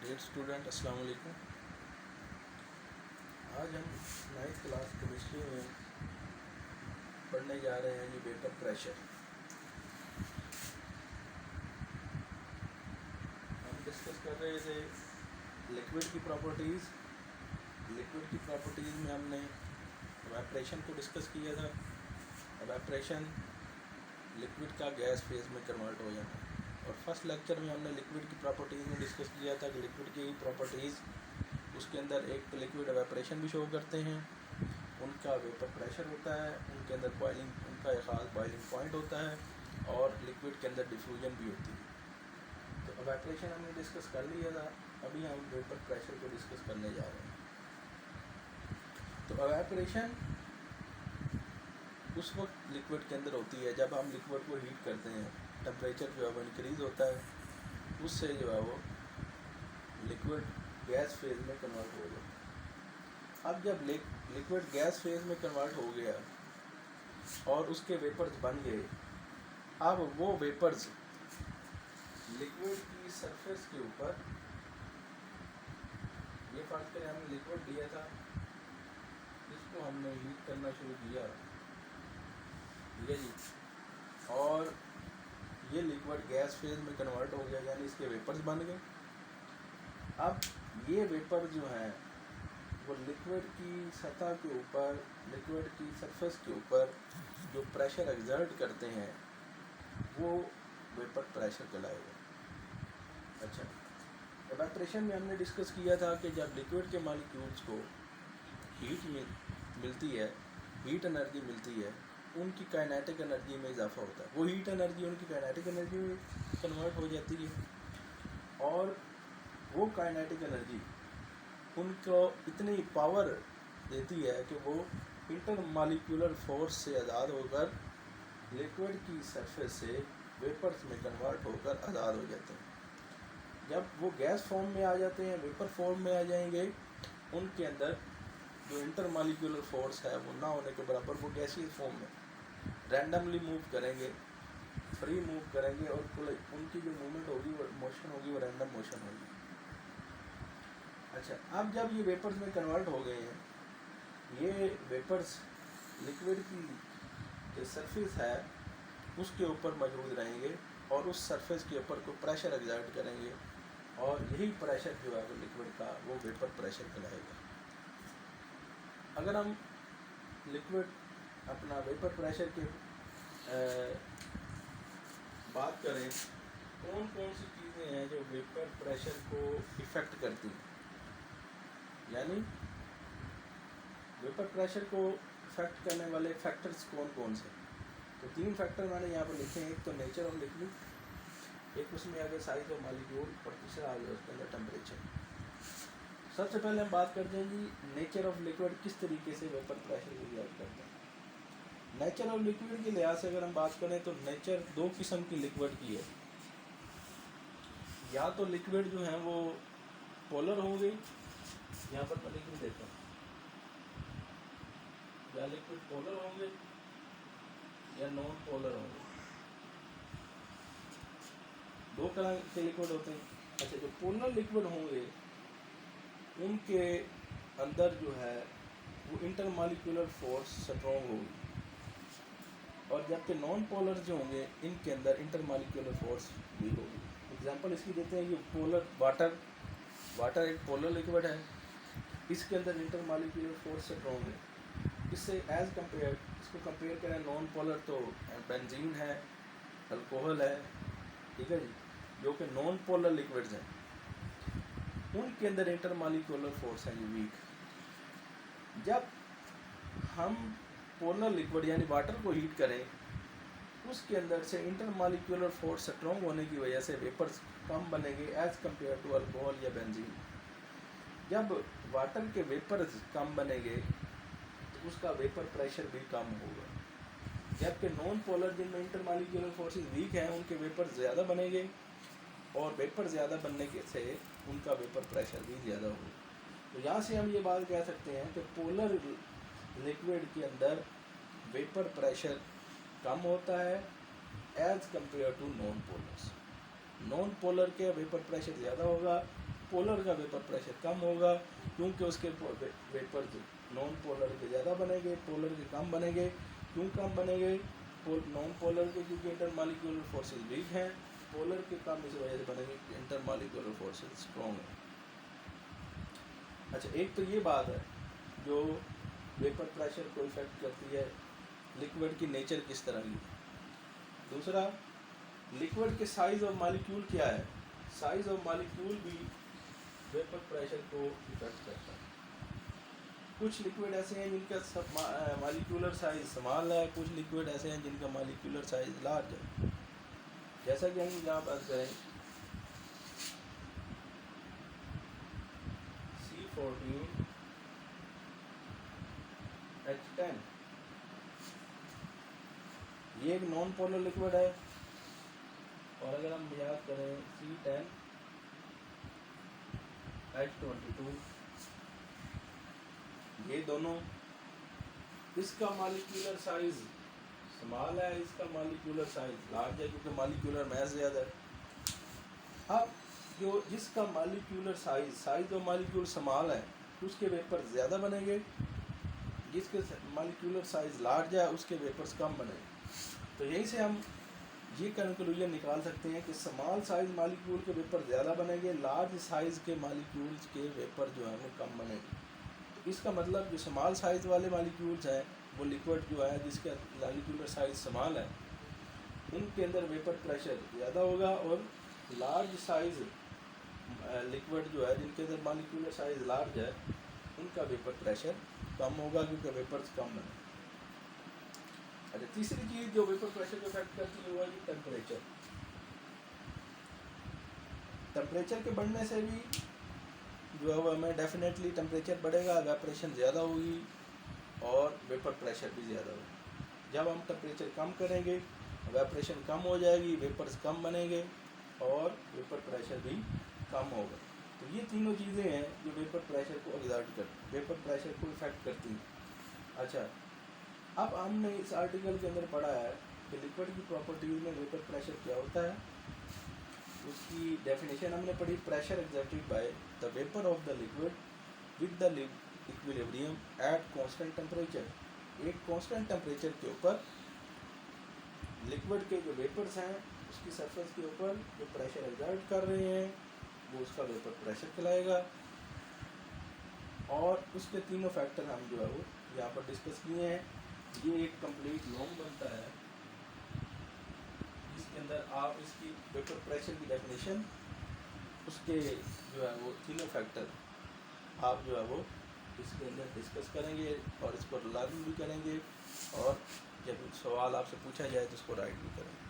Dear student, अस्सलाम वालेकुम। आज हम 9th क्लास केमिस्ट्री में पढ़ने जा रहे हैं जी वेपर प्रेशर। हम डिस्कस कर रहे थे लिक्विड की प्रॉपर्टीज़। लिक्विड की प्रॉपर्टीज़ में हमने एवापोरेशन को डिस्कस किया था। एवापोरेशन लिक्विड का गैस फेज में कन्वर्ट हो जाना। और फर्स्ट लेक्चर में हमने लिक्विड की प्रॉपर्टीज़ में डिस्कस किया था कि लिक्विड की प्रॉपर्टीज़, उसके अंदर एक तो लिक्विड एवापोरेशन भी शो करते हैं, उनका वेपर प्रेशर होता है, उनके अंदर बॉइलिंग, उनका एक ख़ास बॉइलिंग पॉइंट होता है, और लिक्विड के अंदर डिफ्यूजन भी होती है। तो एवापोरेशन हमने डिस्कस कर लिया था। अभी हम वेपर प्रेशर को डिस्कस करने जा रहे हैं। तो एवापोरेशन उस वक्त लिक्विड के अंदर होती है जब हम लिक्विड को हीट करते हैं, टेम्परेचर जो है वो इंक्रीज़ होता है, उससे जो है वो लिक्विड गैस फेज में कन्वर्ट हो जाता है। अब जब लिक्विड गैस फेज में कन्वर्ट हो गया और उसके वेपर्स बन गए, अब वो वेपर्स लिक्विड की सरफेस के ऊपर, ये फर्ज करें हमने लिक्विड लिया था, इसको हमने हीट करना शुरू किया, ठीक है जी, और ये लिक्विड गैस फेज में कन्वर्ट हो गया, यानी इसके वेपर्स बन गए। अब ये वेपर जो हैं वो लिक्विड की सतह के ऊपर, लिक्विड की सरफेस के ऊपर जो प्रेशर एक्सर्ट करते हैं वो वेपर प्रेशर कहलाएगा। अच्छा, एवापोरेशन में हमने डिस्कस किया था कि जब लिक्विड के मॉलिक्यूल्स को हीट मिलती है, हीट एनर्जी मिलती है, उनकी काइनेटिक एनर्जी में इजाफा होता है। वो हीट एनर्जी उनकी काइनेटिक एनर्जी में कन्वर्ट हो जाती है, और वो काइनेटिक एनर्जी उनको इतनी पावर देती है कि वो इंटरमॉलिक्यूलर फोर्स से आज़ाद होकर लिक्विड की सरफेस से वेपर्स में कन्वर्ट होकर आज़ाद हो जाते हैं। जब वो गैस फॉर्म में आ जाते हैं, वेपर फॉर्म में आ जाएंगे, उनके अंदर जो इंटरमॉलिक्यूलर फोर्स है वो ना होने के बराबर वो गैसीय फॉर्म में रैंडमली मूव करेंगे, फ्री मूव करेंगे, और उनकी जो मूवमेंट होगी, वो मोशन होगी, वो रैंडम मोशन होगी। अच्छा, अब जब ये वेपर्स में कन्वर्ट हो गए हैं, ये वेपर्स लिक्विड की जो सरफेस है उसके ऊपर मौजूद रहेंगे, और उस सरफेस के ऊपर को प्रेशर एक्सर्ट करेंगे, और यही प्रेशर जो है वो लिक्विड का वो वेपर प्रेशर कहलाएगा। अगर हम लिक्विड अपना वेपर प्रेशर के बात करें, कौन कौन सी चीज़ें हैं जो वेपर प्रेशर को इफ़ेक्ट करती हैं, यानी वेपर प्रेशर को इफेक्ट करने वाले फैक्टर्स कौन कौन से। तो 3 फैक्टर मैंने यहाँ पर लिखे हैं। एक तो नेचर ऑफ लिक्विड, एक उसमें आ गया साइज ऑफ मॉलिक्यूल, और तीसरा आ गया उसके अंदर टेम्परेचर। सबसे पहले हम बात करते हैं जी नेचर ऑफ लिक्विड किस तरीके से वेपर प्रेशर को रिएक्ट करता है। नेचर ऑफ लिक्विड के लिहाज से अगर हम बात करें तो नेचर 2 किस्म की लिक्विड की है। या तो लिक्विड जो है वो पोलर होंगे, यहाँ पर मैं लिक्विड देता हूँ, या लिक्विड पोलर होंगे या नॉन पोलर होंगे। 2 तरह के लिक्विड होते हैं। अच्छा, जो पोलर लिक्विड होंगे उनके अंदर जो है वो इंटरमॉलिक्यूलर फोर्स स्ट्रॉन्ग होगी, और जबकि नॉन पोलर जो होंगे इनके अंदर इंटरमॉलिक्यूलर फोर्स वीक होगी। एग्जांपल इसकी देते हैं कि पोलर वाटर एक पोलर लिक्विड है, इसके अंदर इंटरमॉलिक्यूलर फोर्स स्ट्रॉन्ग है। इससे एज कंपेयर, इसको कंपेयर करें नॉन पोलर, तो बेंजीन है, अल्कोहल है, ठीक है जी, जो कि नॉन पोलर लिक्विड्स हैं, उनके अंदर इंटरमॉलिक्यूलर फोर्स है वीक। जब हम पोलर लिक्विड यानी वाटर को हीट करें, उसके अंदर से इंटरमॉलिक्यूलर फोर्स स्ट्रॉन्ग होने की वजह से वेपर्स कम बनेंगे एज कंपेयर टू अल्कोहल या बेंजीन। जब वाटर के वेपर्स कम बनेंगे तो उसका वेपर प्रेशर भी कम होगा, जबकि नॉन पोलर जिनमें इंटरमॉलिक्यूलर फोर्सेस वीक हैं उनके वेपर ज़्यादा बनेंगे, और वेपर ज़्यादा बनने के से उनका वेपर प्रेशर भी ज़्यादा होगा। तो यहाँ से हम ये बात कह सकते हैं कि पोलर लिक्विड के अंदर वेपर प्रेशर कम होता है as compared to non polars. Non polar के वेपर प्रेशर ज़्यादा होगा, पोलर का वेपर प्रेशर कम होगा, क्योंकि उसके वेपर नॉन पोलर के ज़्यादा बनेंगे, पोलर के कम बनेंगे। क्यों कम बनेंगे? नॉन पोलर के क्योंकि इंटरमॉलिक्यूलर फोर्सेस वीक हैं, पोलर के कम इस वजह से बनेंगे कि इंटरमॉलिक्यूलर फोर्सेस स्ट्रॉन्ग हैं। अच्छा, एक तो ये बात है जो वेपर प्रेशर को इफेक्ट करती है, लिक्विड की नेचर किस तरह की। दूसरा, लिक्विड के साइज ऑफ मॉलिक्यूल क्या है, साइज ऑफ मॉलिक्यूल भी वेपर प्रेशर को इफेक्ट करता है। कुछ लिक्विड ऐसे हैं जिनका मॉलिक्यूलर साइज स्मॉल है, कुछ लिक्विड ऐसे हैं जिनका मॉलिक्यूलर साइज लार्ज है। जैसा कि हम यहाँ बात करें C14H10, ये एक नॉन पोलर लिक्विड है। और अगर हम याद करें C10H22, ये दोनों, इसका मॉलिक्यूलर साइज स्मॉल है, इसका मॉलिक्यूलर साइज लार्ज है, क्योंकि मॉलिक्यूलर मास ज़्यादा है। अब जो जिसका मॉलिक्यूलर साइज और मॉलिक्यूल स्मॉल है उसके वेपर ज़्यादा बनेंगे, जिसके मॉलिक्यूलर साइज लार्ज है उसके वेपर्स कम बनेंगे। तो यहीं से हम ये कंक्लूजन निकाल सकते हैं कि स्मॉल साइज मॉलिक्यूल के वेपर ज़्यादा बनेंगे, लार्ज साइज के मॉलिक्यूल्स के वेपर जो है वो कम बनेंगे। तो इसका मतलब जो स्मॉल साइज वाले मॉलिक्यूल्स हैं, वो लिक्विड जो है जिसका मॉलिक्यूलर साइज स्मॉल है, उनके अंदर वेपर प्रेशर ज़्यादा होगा, और लार्ज साइज लिक्विड जो है जिनके अंदर मॉलिक्यूलर साइज लार्ज है, उनका वेपर प्रेशर कम होगा, क्योंकि वेपर्स कम बने। अच्छा, तीसरी चीज़ जो वेपर प्रेशर को इफेक्ट करती है वो है टेम्परेचर। टेम्परेचर के बढ़ने से भी जो है वो हमें डेफिनेटली टेम्परेचर बढ़ेगा, एवेपोरेशन ज़्यादा होगी और वेपर प्रेशर भी ज़्यादा होगा। जब हम टेम्परेचर कम करेंगे, एवेपोरेशन कम हो जाएगी, वेपर्स कम बनेंगे और वेपर प्रेशर भी कम होगा। तो ये तीनों चीज़ें हैं जो वेपर प्रेशर को एग्जर्ट करती, वेपर प्रेशर को इफेक्ट करती हैं। अच्छा, अब हमने इस आर्टिकल के अंदर पढ़ा है कि लिक्विड की प्रॉपर्टीज में वेपर प्रेशर क्या होता है। उसकी डेफिनेशन हमने पढ़ी, pressure exerted by the vapour of the liquid with the equilibrium at constant temperature. एक कांस्टेंट टेम्परेचर के ऊपर लिक्विड के जो वेपर्स हैं उसकी सरफेस के ऊपर जो प्रेशर एक्सर्ट कर रहे हैं वो उसका वेपर प्रेशर कहलाएगा। और उसके तीनों फैक्टर हम जो है वो यहाँ पर डिस्कस किए हैं। ये एक कंप्लीट लॉन्ग बनता है जिसके अंदर आप इसकी वेपर प्रेशर की डेफिनेशन, उसके जो है वो तीनों फैक्टर आप जो है वो इसके अंदर डिस्कस करेंगे और इस पर लर्न भी करेंगे, और जब सवाल आपसे पूछा जाए तो उसको राइट भी करेंगे।